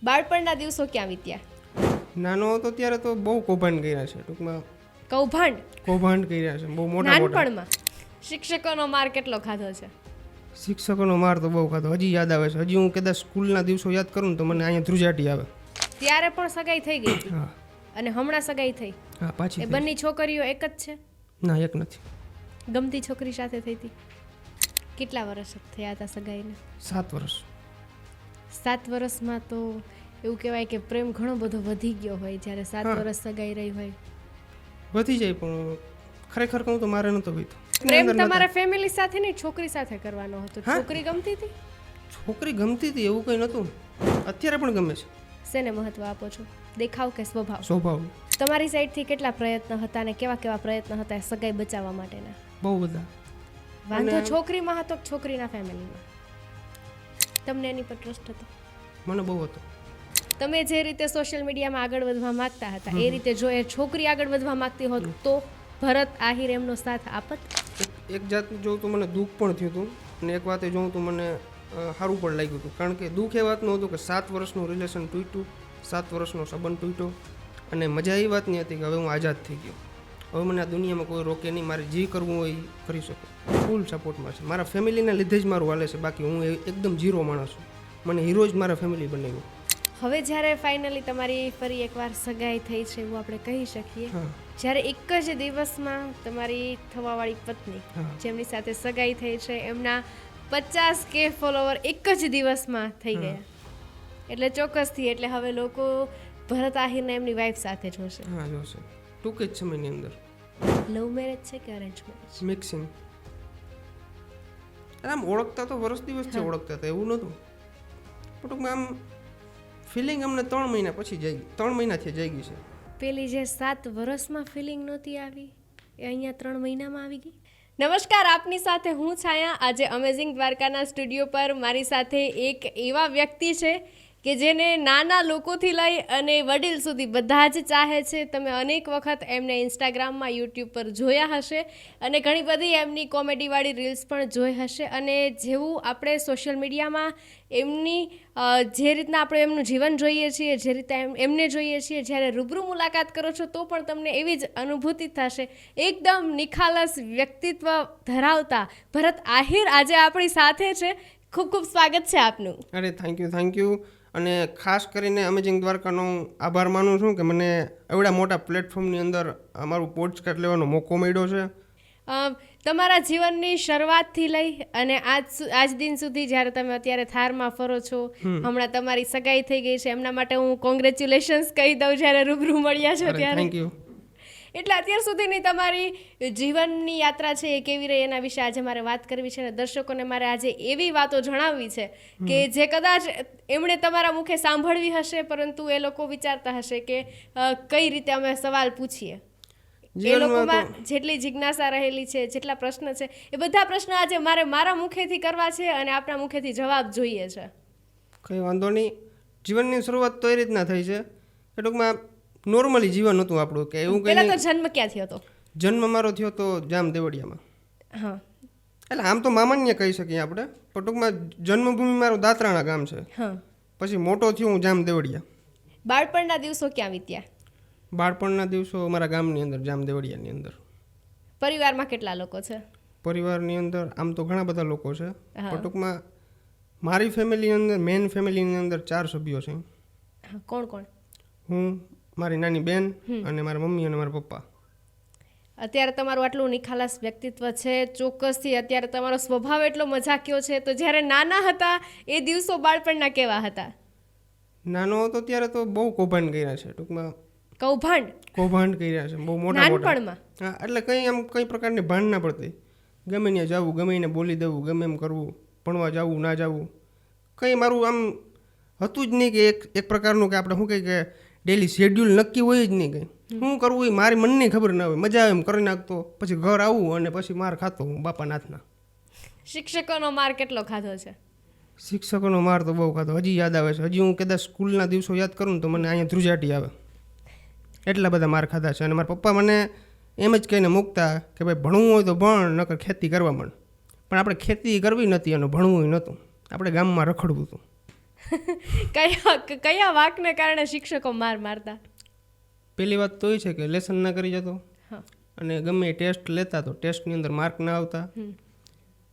બાળપણના દિવસો ક્યાં વીત્યા? નાનો હતો ત્યારે તો બહુ કૌભાંડ કર્યા છે, ટૂંકમાં કૌભાંડ કર્યા છે બહુ મોટા મોટા. નાનપણમાં શિક્ષકોનો માર કેટલો ખાધો છે? શિક્ષકોનો માર તો બહુ ખાધો, હજી યાદ આવે છે. હજી હું કદાચ સ્કૂલના દિવસો યાદ કરું ને તો મને અહીંયા ધ્રુજાટી આવે. ત્યારે પણ સગાઈ થઈ ગઈ હતી હા અને હમણાં સગાઈ થઈ? હા પાછી એ થઈ. બંને છોકરીઓ એક જ છે? ના એક નથી, ગમતી છોકરી સાથે થઈ હતી? કેટલા વર્ષ થયા હતા સગાઈને? 7 વર્ષ. 7 વર્ષમાં તો એવું કહેવાય કે પ્રેમ ઘણો બધો વધી ગયો હોય જ્યારે 7 હા. વર્ષ સગાઈ રહી હોય. વધી જાય પણ ખરેખર કહું તો મારે નહોતો વીતો. પ્રેમ તમારા ફેમિલી સાથે નહીં, છોકરી સાથે કરવાનો હતો. હા. છોકરી ગમતી હતી? છોકરી ગમતી હતી એવું કંઈ નહોતું, અત્યારે પણ ગમે છે. શેને મહત્વ આપો છો, દેખાવ કે સ્વભાવ? સ્વભાવ તમારી સાઈડથી કેટલા પ્રયત્ન હતા અને કેવા કેવા પ્રયત્ન હતા સગાઈ બચાવવા માટેના? બહુ બધા. વાંધો અને- છોકરીમાં હતો કે છોકરીના ફેમિલીમાં? તમને એની પર ટ્રસ્ટ હતો? મને બહુ હતો. તમે જે રીતે સોશિયલ મીડિયામાં આગળ વધવા માંગતા હતા એ રીતે જો એ છોકરી આગળ વધવા માંગતી હોત તો ભરત આહિર એમનો સાથ આપત? એક જાતનું જોઉં તો મને દુઃખ પણ થયું હતું અને એક વાતે જોઉં તો મને સારું પણ લાગ્યું હતું. કારણ કે દુઃખ એ વાતનું હતું કે 7 વર્ષનું રિલેશન તૂટ્યું, 7 વર્ષનો સંબંધ તૂટ્યો અને મજા એ વાતની હતી કે હવે હું આઝાદ થઈ ગયો. હવે મને આ દુનિયામાં કોઈ રોકે નહીં, મારે જે કરવું હોય એ કરી શકું. ફૂલ સપોર્ટમાં છે, મારા ફેમિલીના લીધે જ મારું હાલે છે. બાકી હું એકદમ ઝીરો માણસ છું, મને હીરો જ મારા ફેમિલી બનાવ્યું. હવે જ્યારે ફાઇનલી તમારી ફરી એકવાર સગાઈ થઈ છે એવું આપણે કહી શકીએ, હા જ્યારે એક જ દિવસમાં તમારી થવાવાળી પત્ની હા. જેમની સાથે સગાઈ થઈ છે એમના 50K ફોલોવર એક જ દિવસમાં થઈ હા. ગયા, એટલે ચોક્કસથી એટલે હવે લોકો ભરત આહિરને એમની વાઈફ સાથે જોશે. હા જોશે ટૂંક જ સમયની અંદર. લવ મેરેજ છે કે અરેન્જ મેરેજ? મિક્સિંગ. આમ ઓળખતા તો વર્ષ દિવસથી ઓળખતા હતા એવું નહોતું, પણ ટૂંકમાં આમ ફિલિંગ અમને 3 મહિના પછી જાગી, 3 મહિનાથી જાગી છે. પેલી જે 7 વર્ષમાં ફિલિંગ નહોતી આવી એ અહીંયા 3 મહિનામાં આવી ગઈ. નમસ્કાર, આપની સાથે હું છાયા. આજે અમેઝિંગ દ્વારકાના સ્ટુડિયો પર મારી સાથે એક એવા વ્યક્તિ છે કે જેને નાના લોકોથી લઈ અને વડીલ સુધી બધા જ ચાહે છે. તમે અનેક વખત એમને ઇન્સ્ટાગ્રામમાં, યુટ્યુબ પર જોયા હશે અને ઘણી બધી એમની કોમેડીવાળી રીલ્સ પણ જોઈ હશે. અને જેવું આપણે સોશિયલ મીડિયામાં એમની જે રીતના આપણે એમનું જીવન જોઈએ છીએ, જે રીતે એમને જોઈએ છીએ, જ્યારે રૂબરૂ મુલાકાત કરો છો તો પણ તમને એવી જ અનુભૂતિ થશે. એકદમ નિખાલસ વ્યક્તિત્વ ધરાવતા ભરત આહિર આજે આપણી સાથે છે. ખૂબ ખૂબ સ્વાગત છે આપનું. અરે થેન્ક યુ. અને ખાસ કરીને અમેઝિંગ દ્વારકાનો આભાર માનું છું કે મને એવડા મોટા પ્લેટફોર્મની અંદર અમારું પોડકાસ્ટ લેવાનો મોકો મળ્યો છે. તમારા જીવનની શરૂઆતથી લઈ અને આજ દિન સુધી જ્યારે તમે અત્યારે થારમાં ફરો છો, હમણાં તમારી સગાઈ થઈ ગઈ છે, એમના માટે હું કોંગ્રેચ્યુલેશન્સ કહી દઉં જ્યારે રૂબરૂ મળ્યા છો ત્યારે. Thank you. એટલે અત્યાર સુધીની તમારી જીવનની યાત્રા છે એ કેવી રહી એના વિશે આજે મારે વાત કરવી છે અને દર્શકોને મારે આજે એવી વાતો જણાવવી છે કે જે કદાચ એમણે તમારા મુખે સાંભળવી હશે પરંતુ એ લોકો વિચારતા હશે કે કઈ રીતે અમે સવાલ પૂછીએ. એ લોકોમાં જેટલી જિજ્ઞાસા રહેલી છે, જેટલા પ્રશ્ન છે, એ બધા પ્રશ્ન આજે મારે મારા મુખેથી કરવા છે અને આપણા મુખેથી જવાબ જોઈએ છે. કંઈ વાંધો નહીં. જીવનની શરૂઆત તો એ રીતના થઈ છે કે ટૂંકમાં નોર્મલી જીવન હતું આપણું, કે એવું કંઈ પહેલા નહીં. તો જન્મ ક્યાંથી હતો? જન્મ મારો થયો તો જામ દેવળિયામાં. હા, એટલે આમ તો મામાન્ય કહી શકીએ આપણે, પણ ટૂંકમાં જન્મભૂમિ મારું દાતરાણા ગામ છે. હા. પછી મોટો થયો હું જામ દેવળિયા. બાળપણના દિવસો ક્યાં વીત્યા? બાળપણના દિવસો મારા ગામની અંદર, જામ દેવળિયાની અંદર. પરિવારમાં કેટલા લોકો છે? પરિવારની અંદર આમ તો ઘણા બધા લોકો છે, હા. પણ ટૂંકમાં મારી ફેમિલીની અંદર, મેન ફેમિલીની અંદર 4 સભ્યો છે. હા, કોણ કોણ? હું, મારી નાની બેન અને મારા મમ્મી અને મારા પપ્પા. અત્યારે તમારું આટલું નિખાલસ વ્યક્તિત્વ છે, ચોક્કસથી અત્યારે તમારો સ્વભાવ એટલો મજાકિયો છે, તો જ્યારે નાના હતા એ દિવસો બાળપણના કેવા હતા? નાનો હતો ત્યારે તો બહુ કૌભાંડ કર્યા છે, ટૂંકમાં કૌભાંડ કર્યા છે બહુ મોટા મોટા. નાનપણમાં? હા, એટલે કંઈ પ્રકારની ભાન ના પડતી. ગમે ત્યાં જવું, ગમે એને બોલી દેવું, ગમે એમ કરવું, ભણવા જવું ના જવું, કંઈ મારું આમ હતું જ નહીં કે એક પ્રકારનું કે આપણે શું કહે કે ડેલી શેડ્યુલ નક્કી હોય જ નહીં. કંઈ શું કરવું એ મારી મનની ખબર ના હોય, મજા આવે એમ કરી નાખતો, પછી ઘર આવું અને પછી માર ખાતો હું બાપાના હાથના. શિક્ષકોનો માર કેટલો ખાધો છે? શિક્ષકોનો માર તો બહુ ખાધો, હજી યાદ આવે છે. હજી હું કદાચ સ્કૂલના દિવસો યાદ કરું ને તો મને અહીંયા ધ્રુજાટી આવે, એટલા બધા માર ખાધા છે. અને મારા પપ્પા મને એમ જ કહીને મૂકતા કે ભાઈ ભણવું હોય તો ભણ, નકર ખેતી કરવા માંડ. પણ આપણે ખેતી કરવી નથી અને ભણવું નહોતું, આપણે ગામમાં રખડવું હતું. કયા વાકને કારણે શિક્ષકો માર મારતા? પહેલી વાત તો એ છે કે લેસન ના કરી જતો, હા. અને ગમે એ ટેસ્ટ લેતા તો ટેસ્ટની અંદર માર્ક ના આવતા,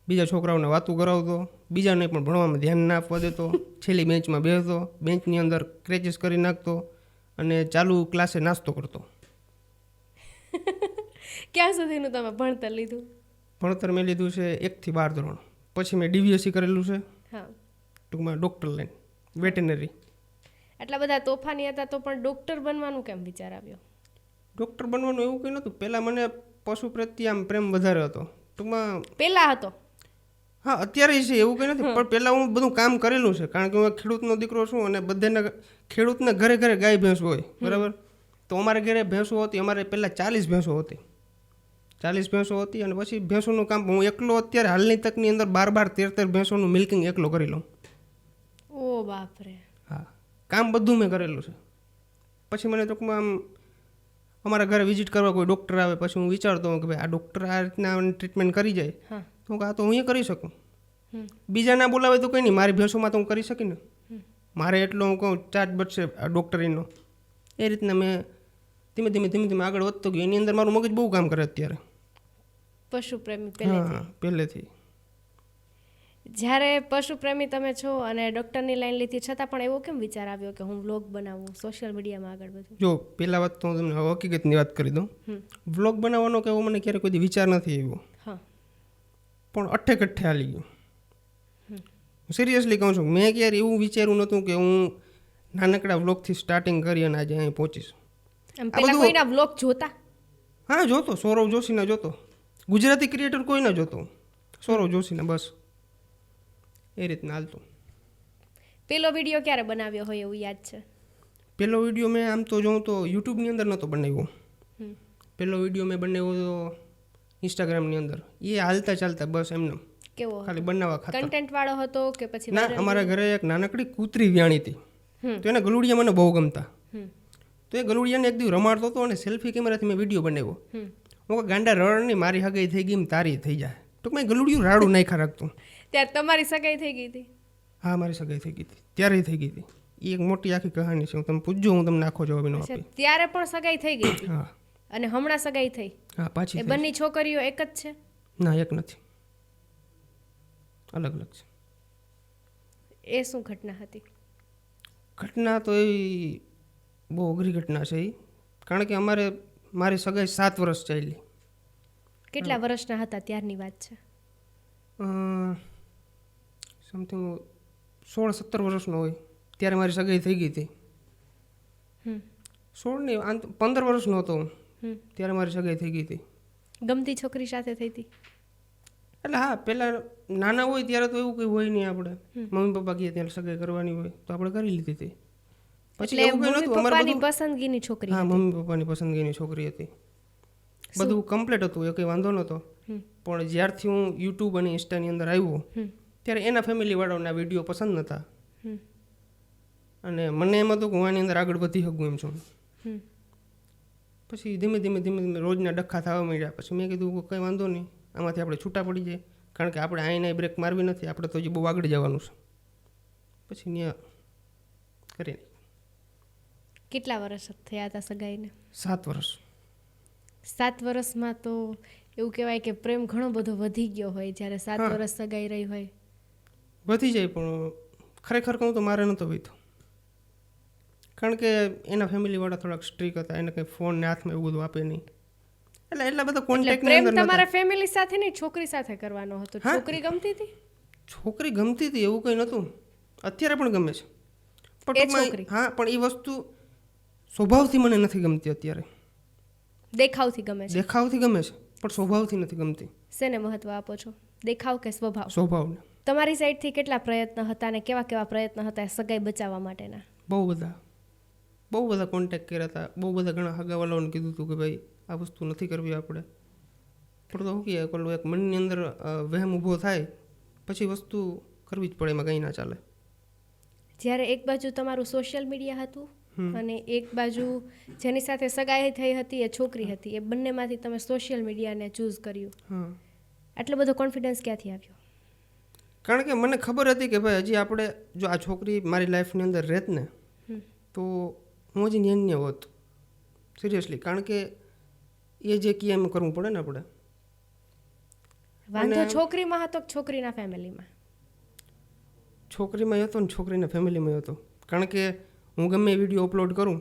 બીજા છોકરાઓને વાતું કરાવતો, બીજાને પણ ભણવામાં ધ્યાન ના આપવા દેતો, છેલ્લી બેન્ચમાં બેસતો, બેન્ચની અંદર ક્રેચીસ કરી નાખતો અને ચાલુ ક્લાસે નાસ્તો કરતો. ક્યાં સુધીનું તમે ભણતર લીધું? ભણતર મેં લીધું છે 1 થી 12 ધોરણ. પછી મેં DVSC કરેલું છે, હા. ટૂંકમાં ડૉક્ટર લાઈન, વેટેનરી. આટલા બધા તોફાની હતા તો પણ ડૉક્ટર બનવાનું કેમ વિચાર આવ્યો? ડૉક્ટર બનવાનું એવું કંઈ નહોતું. પહેલાં મને પશુ પ્રત્યે આમ પ્રેમ વધારે હતો ટૂંકમાં. પહેલા હતો? હા, અત્યારે છે એવું કંઈ નથી, પણ પહેલાં હું બધું કામ કરેલું છે, કારણ કે હું ખેડૂતનો દીકરો છું અને બધાના ખેડૂતના ઘરે ઘરે ગાય ભેંસો હોય, બરાબર. તો અમારે ઘરે ભેંસો હતી, અમારે પહેલાં 40 ભેંસો હતી. 40 ભેંસો હતી અને પછી ભેંસોનું કામ હું એકલો અત્યારે હાલની તકની અંદર 12 13 ભેંસોનું મિલ્કિંગ એકલો કરી લઉં. ઓ બાપરે. હા, કામ બધું મેં કરેલું છે. પછી મને ટૂંકમાં આમ અમારા ઘરે વિઝિટ કરવા કોઈ ડૉક્ટર આવે, પછી હું વિચારતો હોઉં કે ભાઈ આ ડૉક્ટર આ રીતના ટ્રીટમેન્ટ કરી જાય, તો આ તો હું એ કરી શકું. બીજા ના બોલાવે તો કંઈ નહીં, મારી ભેંસોમાં તો હું કરી શકી ને. મારે એટલો હું કહું ચાર્જ બચશે આ ડૉક્ટરીનો. એ રીતના મેં ધીમે ધીમે આગળ વધતો ગયો. એની અંદર મારું મગજ બહુ કામ કરે અત્યારે. પશુ પ્રેમી પહેલેથી? હા, પહેલેથી. જ્યારે પશુ પ્રેમી તમે છો અને ડૉક્ટરની લાઈન લીધી, છતાં પણ એવો કેમ વિચાર આવ્યો કે હું વ્લોગ બનાવું, સોશિયલ મીડિયામાં આગળ વધું? જો પહેલાં વાત તો હું તમને હકીકતની વાત કરી દઉં. વ્લોગ બનાવવાનો કે એવો મને ક્યારેય કોઈ વિચાર નથી આવ્યો. હા. પણ અઠ્ઠે હાલી ગયું. સિરિયસલી કહું છું, મેં ક્યારે એવું વિચાર્યું નહોતું કે હું નાનકડા વ્લોગથી સ્ટાર્ટિંગ કરી અને આજે અહીં પહોંચીશ. પહેલાં કોઈના વ્લોગ જોતા? હા, જોતો. સૌરવ જોશીના જોતો. ગુજરાતી ક્રિએટર કોઈના જોતો, સૌરવ જોશીના, બસ એ રીતના હાલતું. પેલો વિડીયો ક્યારે બનાવ્યો હોય એવું યાદ છે? પહેલો વિડીયો મેં આમ તો જોઉં તો યુટ્યુબની અંદર નહોતો બનાવ્યો. પહેલો વિડીયો મેં બનાવ્યો તો ઇન્સ્ટાગ્રામની અંદર. એ હાલતા ચાલતા બસ એમને. કેવો? ખાલી બનાવવા ખાતર. કન્ટેન્ટ વાળો હતો કે પછી? ના, અમારા ઘરે એક નાનકડી કૂતરી વ્યાણી હતી, તો એના ગલુડિયા મને બહુ ગમતા. તો એ ગલુડિયાને એક દિવસ રમાડતો હતો અને સેલ્ફી કેમેરાથી મેં વિડીયો બનાવ્યો. હું ગાંડા રડની મારી હગાઈ થઈ ગઈ તારી થઈ જાય, ટૂંકમાં એ ગલુડિયું રાડું નાખ્યા રાખતું. ત્યારે તમારી સગાઈ થઈ ગઈ હતી? હા, મારી સગાઈ થઈ ગઈ હતી, ત્યારે થઈ ગઈ હતી. એ એક મોટી આખી કહાની છે, હું તમે પૂછજો, હું તમને આખો જવાબ એનો આપી. ત્યારે પણ સગાઈ થઈ ગઈ હતી? હા. અને હમણાં સગાઈ થઈ? હા, પાછી. એ બંને છોકરીઓ એક જ છે? ના, એક નથી, અલગ અલગ છે. એ શું ઘટના હતી? ઘટના તો એવી બહુ અઘરી ઘટના છે એ, કારણ કે મારી સગાઈ 7 વર્ષ ચાલી. કેટલા વર્ષના હતા ત્યારની વાત છે? સમથિંગ 16-17 વર્ષનો હોય ત્યારે મારી સગાઈ થઈ ગઈ હતી. 16 નહીં, 15 વર્ષનો હતો ત્યારે મારી સગાઈ થઈ ગઈ હતી. ગમતી છોકરી સાથે થઈ હતી? એટલે હા, પહેલાં નાના હોય ત્યારે તો એવું કંઈ હોય નહીં, આપણે મમ્મી પપ્પા કહે ત્યારે સગાઈ કરવાની હોય તો આપણે કરી લીધી હતી. પછી એવું કંઈ નહોતું, અમારી પસંદગીની છોકરી? હા, મમ્મી પપ્પાની પસંદગીની છોકરી હતી. બધું કમ્પ્લીટ હતું, એ કંઈ વાંધો નહોતો. પણ જ્યારથી હું યુટ્યુબ અને ઇન્સ્ટાની અંદર આવ્યો ત્યારે એના ફેમિલીવાળાઓના વિડીયો પસંદ નહોતા અને મને એમ હતું કે હું આની અંદર આગળ વધી શકું એમ છું. પછી ધીમે ધીમે રોજના ડખા થવા માંડ્યા. પછી મેં કીધું કે કંઈ વાંધો નહીં, આમાંથી આપણે છૂટા પડી જાય, કારણ કે આપણે આઈને બ્રેક મારવી નથી, આપણે તો હજી બહુ આગળ જવાનું છે. પછી ત્યાં કરી. કેટલા વર્ષ થયા હતા સગાઈને? 7 વર્ષ. 7 વર્ષમાં તો એવું કહેવાય કે પ્રેમ ઘણો બધો વધી ગયો હોય જ્યારે 7 વર્ષ સગાઈ રહી હોય. વધી જાય, પણ ખરેખર કહું તો મારે નહોતો વીતો, કારણ કે એના ફેમિલીવાળા થોડાક સ્ટ્રીક હતા, એને કંઈ ફોન ને હાથમાં એવું બધું આપે નહીં, એટલે એટલા બધા કોન્ટેક્ટની અંદર પ્રેમ તમારા ફેમિલી સાથે નહીં, છોકરી સાથે કરવાનો હતો. છોકરી ગમતી હતી? છોકરી ગમતી હતી એવું કંઈ નહોતું, અત્યારે પણ ગમે છે. પણ હા, પણ એ વસ્તુ સ્વભાવથી મને નથી ગમતી અત્યારે. દેખાવથી ગમે છે? દેખાવથી ગમે છે, પણ સ્વભાવથી નથી ગમતી. શેને મહત્વ આપો છો, દેખાવ કે સ્વભાવ? સ્વભાવને. તમારી સાઈડથી કેટલા પ્રયત્ન હતા અને કેવા કેવા પ્રયત્ન હતા સગાઈ બચાવવા માટેના? બહુ બધા કોન્ટેક્ટ કર્યા હતા, બહુ બધા ઘણા હગાવાલાઓને કીધું હતું કે ભાઈ આ વસ્તુ નથી કરવી આપણે, પણ તો શું કહે, પેલું એક મનની અંદર વહેમ ઊભો થાય પછી વસ્તુ કરવી જ પડે, એમાં કંઈ ના ચાલે. જ્યારે એક બાજુ તમારું સોશિયલ મીડિયા હતું અને એક બાજુ જેની સાથે સગાઈ થઈ હતી એ છોકરી હતી, એ બંનેમાંથી તમે સોશિયલ મીડિયાને ચૂઝ કર્યું, આટલો બધો કોન્ફિડન્સ ક્યાંથી આવ્યો? કારણ કે મને ખબર હતી કે ભાઈ હજી આપણે જો આ છોકરી મારી લાઈફની અંદર રહેત ને તો હું હજી ન્યાન્ય હોત સિરિયસલી. કારણ કે એ જે કહે એમ કરવું પડે ને આપણે. વાંધો છોકરીમાં હતો કે છોકરીના ફેમિલીમાં? છોકરીમાં હતો ને છોકરીના ફેમિલીમાં હતો. કારણ કે હું ગમે એ વિડીયો અપલોડ કરું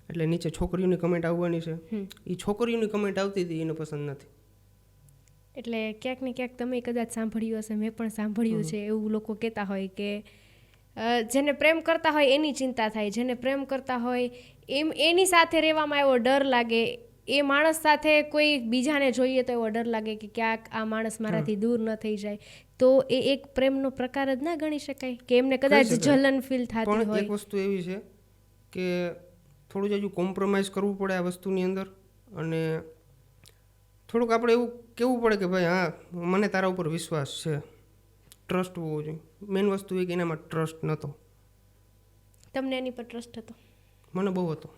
એટલે નીચે છોકરીઓની કમેન્ટ આવવાની છે. એ છોકરીઓની કમેન્ટ આવતી હતી એને પસંદ નથી. એટલે ક્યાંક ને ક્યાંક તમે કદાચ સાંભળ્યું હશે, મેં પણ સાંભળ્યું છે, એવું લોકો કહેતા હોય કે જેને પ્રેમ કરતા હોય એની ચિંતા થાય, જેને પ્રેમ કરતા હોય એની સાથે રહેવામાં એવો ડર લાગે, એ માણસ સાથે કોઈ બીજાને જોઈએ તો એવો ડર લાગે કે ક્યાંક આ માણસ મારાથી દૂર ન થઈ જાય. તો એ એક પ્રેમનો પ્રકાર જ ના ગણી શકાય કે એમને કદાચ જલન ફીલ થતી હોય? પણ એક વસ્તુ એવી છે કે થોડું જ હજુ કોમ્પ્રોમાઇઝ કરવું પડે આ વસ્તુની અંદર, અને થોડુંક આપણે એવું કહેવું પડે કે ભાઈ હા મને તારા ઉપર વિશ્વાસ છે, ટ્રસ્ટ હોવો જોઈએ. મેઇન વસ્તુ એ કે એનામાં ટ્રસ્ટ નહોતો. તમને એની પર ટ્રસ્ટ હતો? મને બહુ હતો.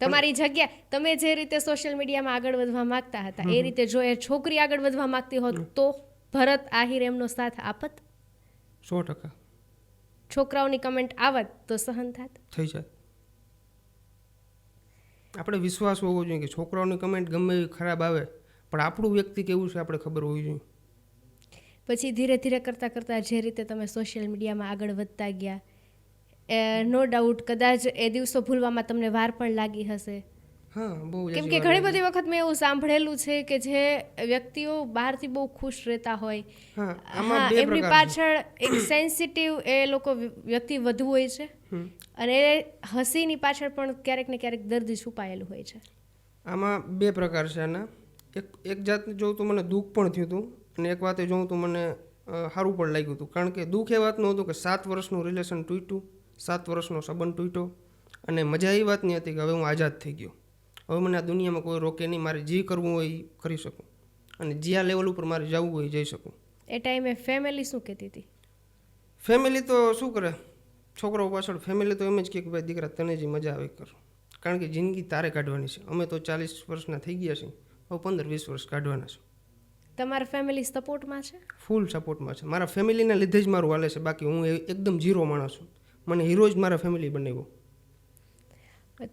તમારી જગ્યા, તમે જે રીતે સોશિયલ મીડિયામાં આગળ વધવા માંગતા હતા એ રીતે જો એ છોકરી આગળ વધવા માંગતી હોત તો ભરત આહિર એમનો સાથ આપત? 100%. છોકરાઓની કમેન્ટ આવત તો સહન થાત? થઈ જાય. આપણે વિશ્વાસ હોવો જોઈએ કે છોકરાઓની કમેન્ટ ગમે એવી ખરાબ આવે પણ આપણું વ્યક્તિ કેવું છે આપણે ખબર હોવી જોઈએ. પછી ધીરે ધીરે કરતાં કરતાં જે રીતે તમે સોશિયલ મીડિયામાં આગળ વધતા ગયા, નો ડાઉટ કદાચ એ દિવસો ભૂલવામાં તમને વાર પણ લાગી હશે. હા, બહુ. કેમ કે ઘણી બધી વખત મેં એવું સાંભળેલું છે કે જે વ્યક્તિઓ બહારથી બહુ ખુશ રહેતા હોય, એમની પાછળ એક સેન્સિટિવ એ લોકો વ્યક્તિ વધુ હોય છે, અને હસીની પાછળ પણ ક્યારેક ને ક્યારેક દર્દ છુપાયેલું હોય છે. આમાં બે પ્રકાર છે આના. એક જાતનું જોઉં તો મને દુઃખ પણ થયું હતું, અને એક વાતે જોઉં તો મને સારું પણ લાગ્યું હતું. કારણ કે દુઃખ એ વાતનું હતું કે 7 વર્ષનું રિલેશન તૂટ્યું, 7 વર્ષનો સંબંધ તૂટ્યો, અને મજા એ વાતની હતી કે હવે હું આઝાદ થઈ ગયો. હવે મને આ દુનિયામાં કોઈ રોકે નહીં, મારે જે કરવું હોય એ કરી શકું, અને જ્યાં લેવલ ઉપર મારે જવું હોય જઈ શકું. એ ટાઈમે ફેમિલી શું કહેતી હતી? ફેમિલી તો શું કરે, છોકરાઓ પાછળ ફેમિલી તો એમ જ કહે કે ભાઈ દીકરા તને જે મજા આવે કર, કારણ કે જિંદગી તારે કાઢવાની છે. અમે તો 40 વર્ષના થઈ ગયા છીએ, હવે 15-20 વર્ષ કાઢવાના છે. તમારા ફેમિલી સપોર્ટમાં છે? ફૂલ સપોર્ટમાં છે. મારા ફેમિલીના લીધે જ મારું હાલે છે, બાકી હું એકદમ ઝીરો માણસ છું. મને હીરો જ મારા ફેમિલી બનાવ્યો.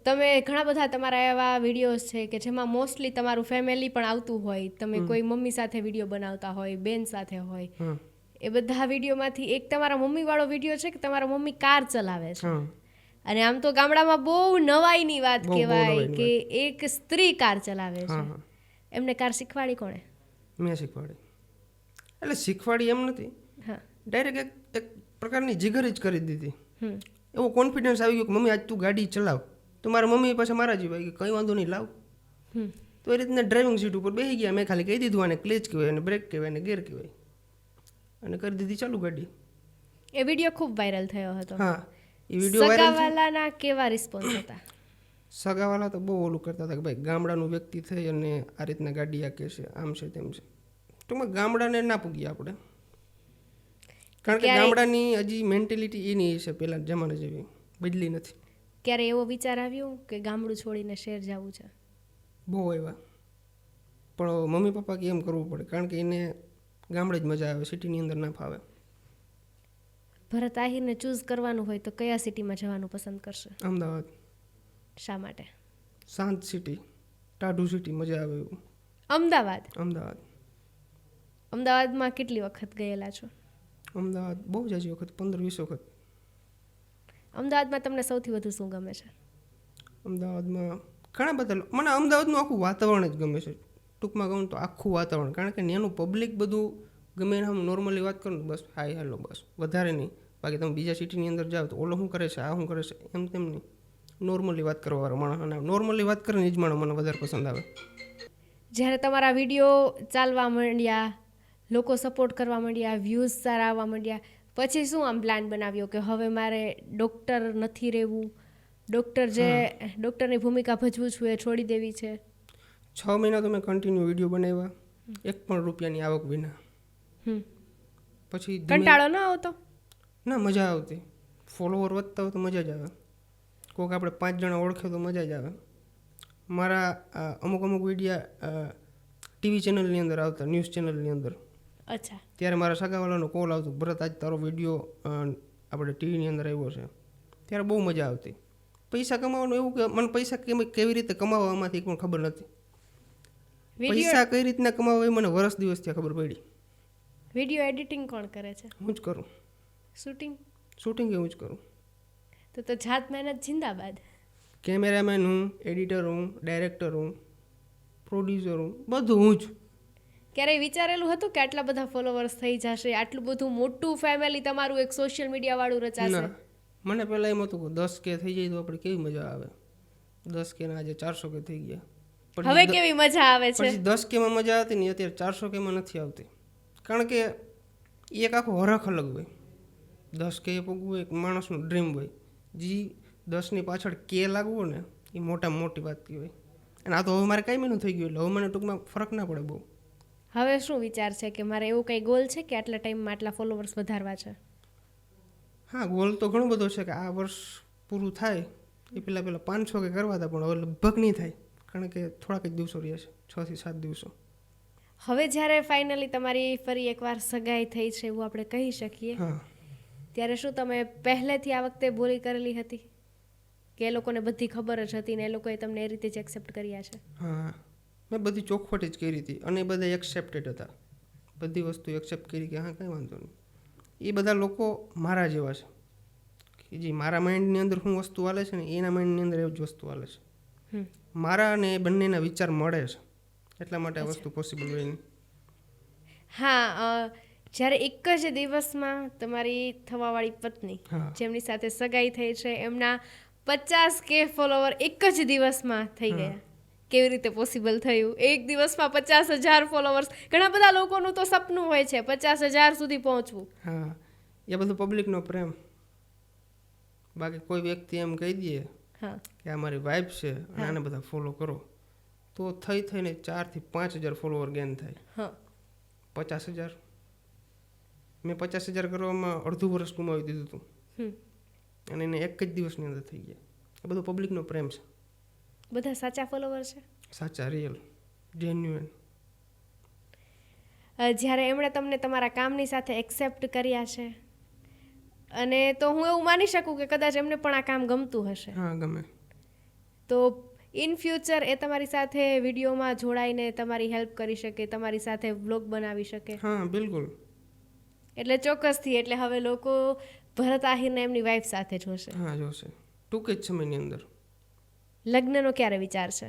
તમે ઘણા બધા તમારા એવા વિડીયોઝ છે કે જેમાં મોસ્ટલી તમારું ફેમિલી પણ આવતું હોય, તમે કોઈ મમ્મી સાથે વિડીયો બનાવતા હોય, બેન સાથે હોય, એ બધા વિડીયોમાંથી એક તમારા મમ્મી વાળો વિડીયો છે કે તમારા મમ્મી કાર ચલાવે છે, અને આમ તો ગામડામાં બહુ નવાઈની વાત કહેવાય કે એક સ્ત્રી કાર ચલાવે છે. એમને કાર શીખવાડી કોણે? મેં શીખવાડી. એટલે શીખવાડી એમ નથી, ડાયરેક્ટ એક પ્રકારની જીગર જ કરી દીધી. એવો કોન્ફિડન્સ આવી ગયો કે મમ્મી આજ તું ગાડી ચલાવ, તો મારા મમ્મી પાછા મારા જેવા કે કંઈ વાંધો નહીં લાવ. તો એ રીતના ડ્રાઇવિંગ સીટ ઉપર બેસી ગયા. મેં ખાલી કહી દીધું આને ક્લેચ કહેવાય, અને બ્રેક કહેવાય, અને ગેર કહેવાય, અને કરી દીધી ચાલુ ગાડી. એ વિડીયો ખૂબ વાયરલ થયો હતો. હા, એ વિડીયો સગાવાલાના કેવા રિસ્પોન્સ હતા? સગાવાલા તો બહુ ઓલું કરતા હતા કે ભાઈ ગામડાનું વ્યક્તિ થઈ અને આ રીતના ગાડી આકે છે, આમ છે તેમ છે. ટૂંકમાં ગામડાને ના પૂગીએ આપણે, કારણ કે ગામડાની હજી મેન્ટેલિટી એની છે પહેલા જમાના જેવી, બદલી નથી. ક્યારે એવો વિચાર આવ્યો કે ગામડું છોડીને શહેર જવું છે? બહુ આવ્યા, પણ મમ્મી પપ્પા કે એમ કરવું પડે, કારણ કે એને ગામડે જ મજા આવે, સિટીની અંદર ના ફાવે. ભરત આહિરને ચૂઝ કરવાનું હોય તો કયા સિટીમાં જવાનું પસંદ કરશે? અમદાવાદ. શા માટે? શાંત સિટી, ટાઢું સિટી, મજા આવે એવું. અમદાવાદ? અમદાવાદ. અમદાવાદમાં કેટલી વખત ગયેલા છો? અમદાવાદ બહુ જ હજી વખત, 15-20 વખત. અમદાવાદમાં તમને સૌથી વધુ શું ગમે છે? અમદાવાદમાં ઘણા બધા, મને અમદાવાદનું આખું વાતાવરણ જ ગમે છે. ટૂંકમાં કહું તો આખું વાતાવરણ, કારણ કે ત્યાંનું પબ્લિક બધું ગમે એને આમ નોર્મલી વાત કરું બસ હાય હેલો બસ, વધારે નહીં. બાકી તમે બીજા સિટીની અંદર જાઓ તો ઓલો શું કરે છે, આ શું કરે છે, એમ તેમ નહીં. નોર્મલી વાત કરવાવાળા માણસ, અને નોર્મલી વાત કરે ને એ જ માણસ મને વધારે પસંદ આવે. જ્યારે તમારા વિડીયો ચાલવા માંડ્યા, લોકો સપોર્ટ કરવા માંડ્યા, વ્યૂઝ સારા આવવા માંડ્યા, પછી શું આમ પ્લાન બનાવ્યો કે હવે મારે ડૉક્ટર નથી રહેવું, ડૉક્ટરની ભૂમિકા ભજવું છું એ છોડી દેવી છે? 6 મહિના તો મેં કન્ટિન્યુ વિડીયો બનાવ્યા, 1 પણ રૂપિયાની આવક વિના. પછી કંટાળો ના આવતો? ના, મજા આવતી. ફોલોવર વધતા હોય તો મજા જ આવે. કોઈક આપણે 5 જણા ઓળખે તો મજા જ આવે. મારા અમુક વિડીયા ટીવી ચેનલની અંદર આવતા, ન્યૂઝ ચેનલની અંદર. અચ્છા. ત્યારે મારા સગાવાલાનો કોલ આવતો, ભરત આજ તારો વિડીયો આપણે ટીવીની અંદર આવ્યો છે. ત્યારે બહુ મજા આવતી. પૈસા કમાવાનું એવું કે મને પૈસા કેવી રીતે કમાવા આમાંથી પણ ખબર નથી. પૈસા કઈ રીતના કમાવા એ મને વર્ષ દિવસ ત્યાં ખબર પડી. વિડીયો એડિટિંગ કોણ કરે છે? હું જ કરું. શૂટિંગ એવું જ કરું. તો જાત મહેનત જિંદાબાદ. કેમેરામેન હું, એડિટર હું, ડાયરેક્ટર હું, પ્રોડ્યુસર હું, બધું હું જ. ક્યારેય વિચારેલું હતું કે આટલા બધા ફોલોવર્સ થઈ જશે, આટલું બધું મોટું ફેમિલી તમારું એક સોશિયલ મીડિયા વાળું રચાશે? મને પહેલાં એમ હતું કે 10K થઈ જાય તો આપણે કેવી મજા આવે. 10K ના આજે 400K થઈ ગયા. હવે કેવી મજા આવે છે? પછી 10K માં મજા આવતી ને અત્યારે 400K માં નથી આવતી. કારણ કે એક આખો હરખ અલગ હોય. 10K પગવું એક માણસનું ડ્રીમ હોય. જે 10ની પાછળ K લાગવો ને એ મોટામાં મોટી વાત કહેવાય. અને આ તો હવે મારે કાંઈ મહિનું થઈ ગયું એટલે હવે મને ટૂંકમાં ફરક ના પડે બહુ. હવે શું વિચાર છે કે મારે એવું કંઈ ગોલ છે કે આટલા ટાઈમમાં આટલા ફોલોવર્સ વધારવા છે? હા, ગોલ તો ઘણો બધો છે કે આ વર્ષ પૂરું થાય એ પહેલાં 500K કરવા હતા, પણ હવે લગભગ નહીં થાય કારણ કે થોડાક જ દિવસો રહ્યા છે, 6 થી 7 દિવસો. હવે જ્યારે ફાઇનલી તમારી ફરી એકવાર સગાઈ થઈ છે એવું આપણે કહી શકીએ, હા, ત્યારે શું તમે પહેલેથી આ વખતે બોલી કરેલી હતી કે એ લોકોને બધી ખબર જ હતી ને એ લોકોએ તમને એ રીતે જ એક્સેપ્ટ કર્યા છે? હા, મેં બધી ચોખવટ જ કરી હતી અને એ બધા એક્સેપ્ટેડ હતા. બધી વસ્તુ એક્સેપ્ટ કરી કે હા કંઈ વાંધો નહીં. એ બધા લોકો મારા જેવા છે કે જે મારા માઇન્ડની અંદર શું વસ્તુ હાલે છે ને એના માઇન્ડની અંદર એવી જ વસ્તુ હાલે છે. મારા અને એ બંનેના વિચાર મળે છે એટલા માટે આ વસ્તુ પોસિબલ હોય નહીં. હા, જ્યારે એક જ દિવસમાં તમારી થવાવાળી પત્ની જેમની સાથે સગાઈ થઈ છે એમના 50K ફોલોવર એક જ દિવસમાં થઈ ગયા, કેવી રીતે પોસિબલ થયું? એક દિવસમાં 50,000 ફોલોવર્સ, ઘણા બધા લોકોનું તો સપનું હોય છે 50,000 સુધી પહોંચવું. હા, એ બધું પબ્લિકનો પ્રેમ. બાકી કોઈ વ્યક્તિ એમ કહી દે કે આ મારી વાઇફ છે અને આને બધા ફોલો કરો તો થઈને 4 થી 5,000 ફોલોવર ગેન થાય. 50,000 મેં 50,000 કરવામાં અડધું વર્ષ ગુમાવી દીધું હતું અને એને એક જ દિવસની અંદર થઈ ગયા. એ બધું પબ્લિકનો પ્રેમ છે. બધા સાચા ફોલોવર છે? સાચા, રિયલ, જેન્યુઅન. જ્યારે એમણે તમને તમારા કામની સાથે એક્સેપ્ટ કર્યા છે અને તો હું એવું માની શકું કે કદાચ એમને પણ આ કામ ગમતું હશે. હા, ગમે. તો ઇન ફ્યુચર એ તમારી સાથે વિડીયોમાં જોડાઈને તમારી હેલ્પ કરી શકે, તમારી સાથે વ્લોગ બનાવી શકે? હા, બિલકુલ. એટલે ચોક્કસથી એટલે હવે લોકો ભરત આહિરને એમની વાઈફ સાથે જોશે? હા, જોશે ટૂંક જ સમયની અંદર. લગ્નનો ક્યારે વિચાર છે?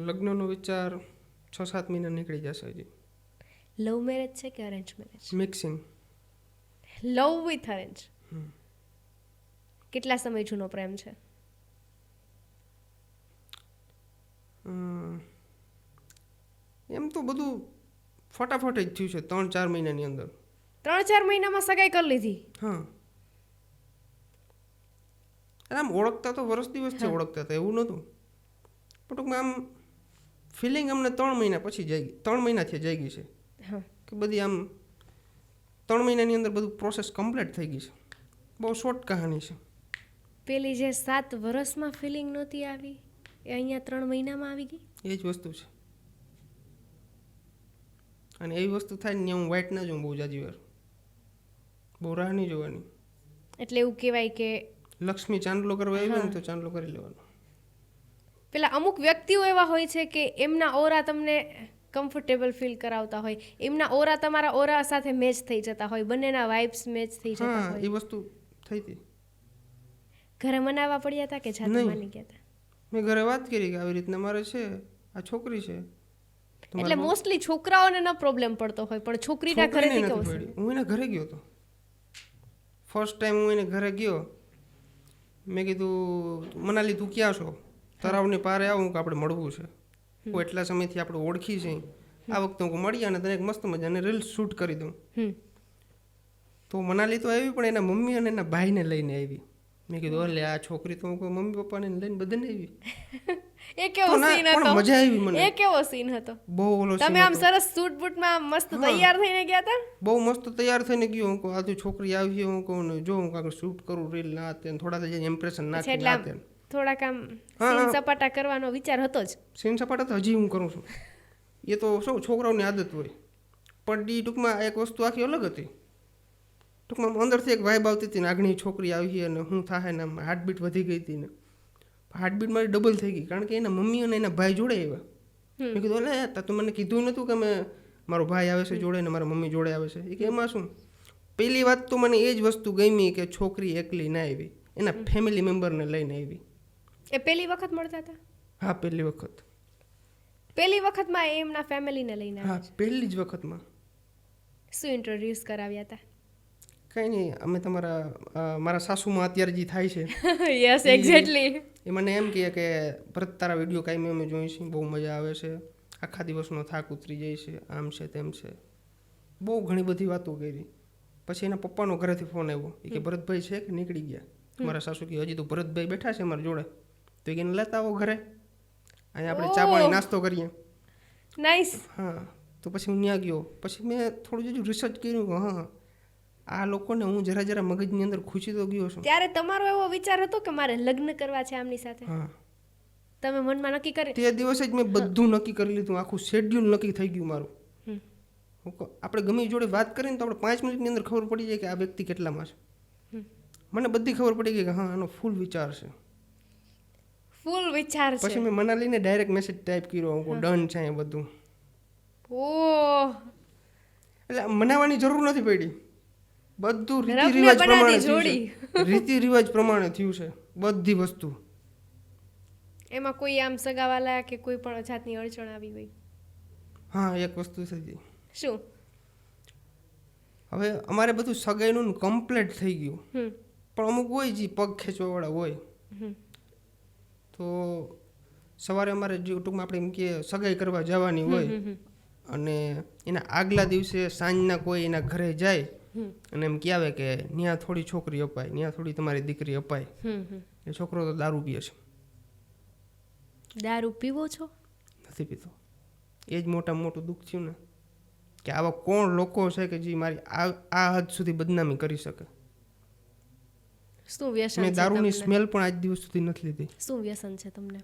લગ્નનો વિચાર 6-7 મહિના નીકળી જશે. હજી. લવ મેરેજ છે કે arrange marriage? Mixing. Love with arrange. કેટલા સમય જૂનો પ્રેમ છે? એમ તો બધું ફટાફટ જ થયું છે 3-4 મહિનાની અંદર. 3-4 મહિનામાં સગાઈ કરી લીધી? હા. આમ ઓળખતા તો વર્ષ દિવસથી ઓળખતા હતા એવું નહોતું, પણ ટૂંકમાં આમ ફિલિંગ અમને 3 મહિના પછી જાગી, 3 મહિનાથી જાગી છે કે બધી આમ 3 મહિનાની અંદર બધું પ્રોસેસ કમ્પ્લીટ થઈ ગઈ છે. બહુ શોર્ટ કહાની છે. પેલી જે 7 વર્ષમાં ફિલિંગ નહોતી આવી એ અહીંયા 3 મહિનામાં આવી ગઈ? એ જ વસ્તુ છે. અને એવી વસ્તુ થાય ને હું વાઇટ ના જોઉં બહુ જાજી વાર, બહુ રાહ નહીં જોવાની. એટલે એવું કહેવાય કે લક્ષ્મી ચાંદલો કરવા આવી ને તો ચાંદલો કરી લેવાનો. પેલા અમુક વ્યક્તિઓ એવા હોય છે કે એમના ઓરા તમને કમ્ફર્ટેબલ ફીલ કરાવતા હોય, એમના ઓરા તમારા ઓરા સાથે મેચ થઈ જતા હોય, બંનેના વાઇબ્સ મેચ થઈ જતા હોય. એ વસ્તુ થઈ હતી. ઘરે મનાવવા પડ્યા હતા કે જાતે માની ગયા હતા? મેં ઘરે વાત કરી કે આવી રીતના મારે છે, આ છોકરી છે. એટલે મોસ્ટલી છોકરાઓને ન પ્રોબ્લેમ પડતો હોય પણ છોકરીના ઘરેથી કેવું છે? હું એના ઘરે ગયો હતો ફર્સ્ટ ટાઈમ. હું એને ઘરે ગયો, મેં કીધું મનાલી તું ક્યાં છો? તળાવની પારે આવું કે આપણે મળવું છે. હું એટલા સમયથી આપણે ઓળખી છે, આ વખતે હું મળી અને તને એક મસ્ત મજાને રીલ્સ શૂટ કરી દઉં. તો મનાલી તો આવી પણ એના મમ્મી અને એના ભાઈને લઈને આવી. મેં કીધું અલે આ છોકરી તો હું મમ્મી પપ્પાને લઈને બધાને આવી. એ કેવો સીન હતો? મજા આવી મને. એ કેવો સીન હતો? બહુ ઓલો તમે આમ સરસ સૂટ બૂટમાં મસ્ત તૈયાર થઈને ગયા હતા? બહુ મસ્ત તૈયાર થઈને ગયો. હું કહું આ તું છોકરી આવી, હું કહું જો હું કાંઈક શૂટ કરું રીલ ના તે થોડા થઈ ઇમ્પ્રેશન નાખી નાખે. થોડાક આમ સીન સપાટા કરવાનો વિચાર હતો જ? સીન સપાટા તો હજી હું કરું છું. એ તો શું છોકરાઓની આદત હોય. પણ એ ટૂંકમાં એક વસ્તુ આખી અલગ હતી. ટૂંકમાં અંદરથી એક વાઇબ આવતી હતી ને આગની છોકરી આવી અને હું થાય ને આમ હાર્ટબીટ વધી ગઈ હતી ને હાર્ટબીટ મારી ડબલ થઈ ગઈ કારણ કે એના મમ્મી અને એના ભાઈ જોડે આવ્યા. મેં કીધું એટલે તું મને કીધું નહોતું કે મારો ભાઈ આવે છે જોડે ને મારા મમ્મી જોડે આવે છે. એ કે એમાં શું. પહેલી વાત તો મને એ જ વસ્તુ ગમી કે છોકરી એકલી ના આવી, એના ફેમિલી મેમ્બરને લઈને આવી. એ પહેલી વખત મળતા હતા? હા, પહેલી વખત. પહેલી વખતમાં એ એમના ફેમિલીને લઈને હા, આવ્યા છે? પહેલી જ વખતમાં. શું ઇન્ટ્રોડ્યુસ કરાવ્યા હતા? કંઈ નહીં, અમે મારા સાસુમાં અત્યારે જે થાય છે યસ, એક્ઝેક્ટલી. એ મને એમ કહે કે ભરત તારા વિડીયો કાંઈ અમે જોઈ છે, બહુ મજા આવે છે, આખા દિવસનો થાક ઉતરી જાય છે, આમ છે તેમ છે, બહુ ઘણી બધી વાતો કરી. પછી એના પપ્પાનો ઘરેથી ફોન આવ્યો, એ કે ભરતભાઈ છે કે નીકળી ગયા? મારા સાસુ કે હજી તો ભરતભાઈ બેઠા છે અમારી જોડે, તો એને લેતા આવો ઘરે, અહીંયા આપણે ચા પાણી નાસ્તો કરીએ. નાઈસ. હા, તો પછી હું ત્યાં ગયો. પછી મેં થોડું જ રિસર્ચ કર્યું. હા, આ લોકોને હું જરા મગજની અંદર ખુશી તો ગયો છું. ત્યારે તમારો એવો વિચાર હતો કે મારે લગ્ન કરવા છે આમની સાથે? હા, તમે મનમાં નક્કી કરી? તે દિવસે જ મેં બધું નક્કી કરી લીધું, આખું શેડ્યુલ નક્કી થઈ ગયું મારું. આપણે ગમે જોડે વાત કરીને તો આપણે 5 મિનિટની અંદર ખબર પડી જાય કે આ વ્યક્તિ કેટલામાં છે. મને બધી ખબર પડી ગઈ કે હા આનો ફૂલ વિચાર છે. ફૂલ વિચાર છે. પછી મેં મનાલીને ડાયરેક્ટ મેસેજ ટાઈપ કર્યો, હું ડન છે એ બધું. ઓહ, એટલે મનાવવાની જરૂર નથી પડી, બધું રીતિ રિવાજ પ્રમાણે થયું છે. રીતિ રિવાજ પ્રમાણે થયું છે બધી વસ્તુ. એમાં કોઈ આમ સગાવાલા કે કોઈ પણ જાતની અડચણ આવી હોય? હા, એક વસ્તુ થઈ. શું? હવે અમારે બધું સગાઈનું કમ્પ્લીટ થઈ ગયું, પણ અમુક હોય જે પગ ખેંચવાવાળા હોય, તો સવારે અમારે જે ટૂંકમાં આપણે એમ કે સગાઈ કરવા જવાની હોય અને એના આગલા દિવસે સાંજના કોઈ એના ઘરે જાય અને એમ કહેવાય કે ત્યાં થોડી છોકરી અપાય, ત્યાં થોડી તમારી દીકરી અપાય. એ છોકરો તો દારૂ પીએ છે. દારૂ પીવો છો? નથી પીતો. એ જ મોટામાં મોટું દુઃખ થયું ને કે આવા કોણ લોકો છે કે જે મારી આ હદ સુધી બદનામી કરી શકે. શું વ્યસન છે? મેં દારૂની સ્મેલ પણ આજ દિવસ સુધી નથી લીધી. શું વ્યસન છે તમને?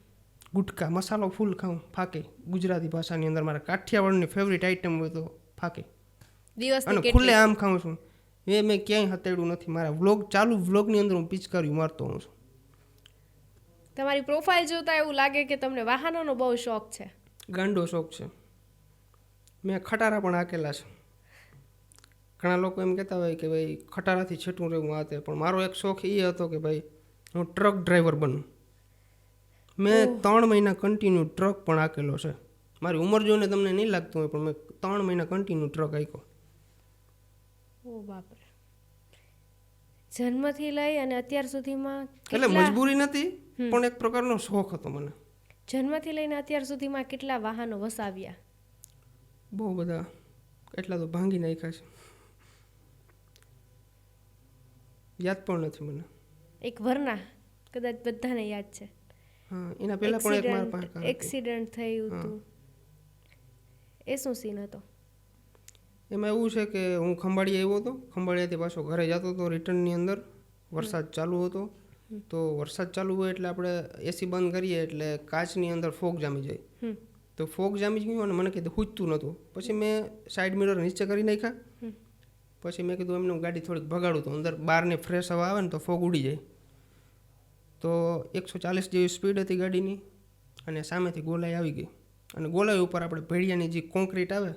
ગુટકા, મસાલો ફૂલ ખાઉં, ફાકે. ગુજરાતી ભાષાની અંદર મારા કાઠિયાવાડની ફેવરિટ આઈટમ હોય તો ફાકે. દિવસની અને ખુલ્લે આમ ખાઉં છું. મેં ક્યાંય હતેડું નથી. મારા ચાલુ વ્લોગની અંદર હું પિચકારી મારતો હોઉં છું. તમારી પ્રોફાઇલ જોતા એવું લાગે કે તમને વાહનોનો બહુ શોખ છે. ગાંડો શોખ છે. મેં ખટારા પણ હાકેલા છે. ઘણા લોકો એમ કહેતા હોય કે ભાઈ ખટારાથી છેટું રહેવું આ તે, પણ મારો એક શોખ એ હતો કે ભાઈ હું ટ્રક ડ્રાઈવર બનું. મેં 3 મહિના કન્ટિન્યુ ટ્રક પણ હાકેલો છે. મારી ઉંમર જોઈને તમને નહીં લાગતું હોય, પણ મેં 3 મહિના કન્ટિન્યુ ટ્રક હાક્યો. ઓ બાપરે. જન્મથી લઈ અને અત્યાર સુધીમાં એટલે મજબૂરી નથી, પણ એક પ્રકારનો શોખ હતો મને. જન્મથી લઈને અત્યાર સુધીમાં કેટલા વાહનો વસાવ્યા? બહુ બધા. એટલા તો ભાંગી નાખ્યા છે, યાદ પણ નથી મને. એક વરના કદાચ બધાને યાદ છે. હા, એના પહેલા પણ એક મારા પાસે એક્સિડન્ટ થયું હતું. એ શું સીન હતો? એમાં એવું છે કે હું ખંભાળીએ આવ્યો હતો, ખંભાળિયાથી પાછો ઘરે જતો હતો. રિટર્નની અંદર વરસાદ ચાલુ હતો, તો વરસાદ ચાલુ હોય એટલે આપણે એસી બંધ કરીએ એટલે કાચની અંદર ફોગ જામી જાય. તો ફોગ જામી ગયું અને મને કીધું ખૂજતું નહોતું. પછી મેં સાઈડ મિરર નીચે કરી નાખ્યા. પછી મેં કીધું એમને ગાડી થોડીક ભગાડું તો અંદર બહારની ફ્રેશ હવા આવે ને તો ફોગ ઉડી જાય. તો 140 જેવી સ્પીડ હતી ગાડીની અને સામેથી ગોલાઈ આવી ગઈ. અને ગોલાઈ ઉપર આપણે ભેડિયાની જે કોન્ક્રીટ આવે,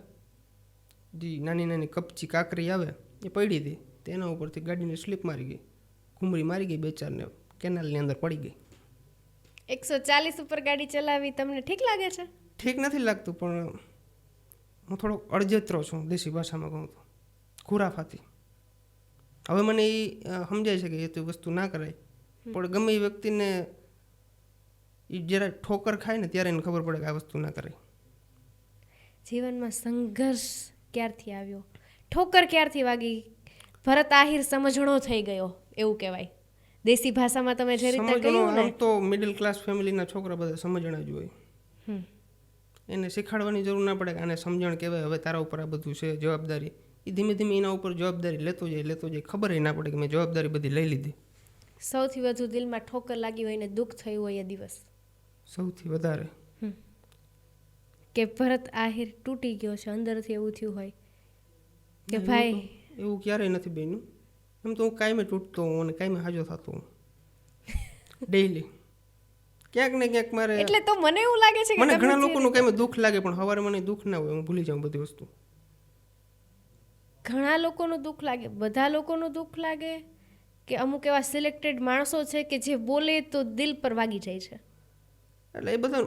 જે નાની નાની કપચી કાંકરી આવે, એ પડી હતી. તેના ઉપરથી ગાડીની સ્લીપ મારી ગઈ, ઘૂમરી મારી ગઈ, 2-4 ને કેનાલની અંદર પડી ગઈ. 140 ઉપર ગાડી ચલાવી તમને ઠીક લાગે છે? ઠીક નથી લાગતું, પણ હું થોડો અડજેતરો છું, દેશી ભાષામાં કહું તો ખુરાફાતી. હવે મને એ સમજાય છે કે એ તો વસ્તુ ના કરાય, પણ ગમે એ વ્યક્તિને એ જરા ઠોકર ખાય ને ત્યારે એને ખબર પડે કે આ વસ્તુ ના કરાય. જીવનમાં સંઘર્ષ ક્યારથી આવ્યો? ઠોકર ક્યારથી વાગી? ભરત આહિર સમજણો થઈ ગયો એવું કહેવાય દેશી ભાષામાં. તમે જે રીતે કહ્યું ને, તો મિડલ ક્લાસ ફેમિલીના છોકરા બધા સમજણા જ હોય. એને શીખવાડવાની જરૂર ના પડે કે આને સમજણ કહેવાય, હવે તારા ઉપર આ બધું છે જવાબદારી. એ ધીમે ધીમે એના ઉપર જવાબદારી લેતો જાય, ખબર ના પડે કે મેં જવાબદારી બધી લઈ લીધી. સૌથી વધુ દિલમાં ઠોકર લાગી હોય ને દુઃખ થયું હોય એ દિવસ? સૌથી વધારે કે ભરત આહિર તૂટી ગયો છે અંદરથી, એવું થયું હોય કે ભાઈ એવું ક્યારેય નથી બન્યું. એમ તો હું કાયમે તૂટતો હોઉં અને કાયમે હાજો થતો હોઉં ડેઈલી. ક્યાંક ને ક્યાંક મારે એટલે તો મને એવું લાગે છે કે મને તમે ઘણા જે લોકોનું કાંઈ દુઃખ લાગે પણ સવારે મને દુઃખ ના હોય, હું ભૂલી જાઉં બધી વસ્તુ. ઘણા લોકોનું દુઃખ લાગે, બધા લોકોનું દુઃખ લાગે કે અમુક એવા સિલેક્ટેડ માણસો છે કે જે બોલે તો દિલ પર વાગી જાય છે? એટલે એ બધા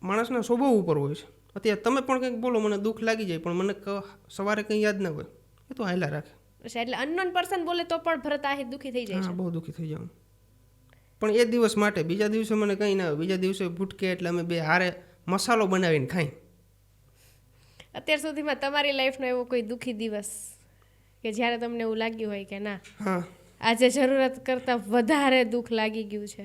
માણસના સ્વભાવ ઉપર હોય છે. અત્યારે તમે પણ કંઈક બોલો મને દુઃખ લાગી જાય પણ મને સવારે કંઈ યાદ ના હોય, એ તો હાયલા રાખે. અચ્છા, એટલે અનનોન પર્સન બોલે તો પણ ભરત આહિર દુઃખી થઈ જાય હા, છે? બહુ દુઃખી થઈ જાઉં પણ એ દિવસ માટે. બીજા દિવસે મને કંઈ ના હોય. બીજા દિવસે ભૂટકે એટલે અમે બે હારે મસાલો બનાવીને ખાઈ. અત્યાર સુધીમાં તમારી લાઈફનો એવો કોઈ દુઃખી દિવસ કે જ્યારે તમને એવું લાગ્યું હોય કે ના હા આજે જરૂરત કરતાં વધારે દુઃખ લાગી ગયું છે,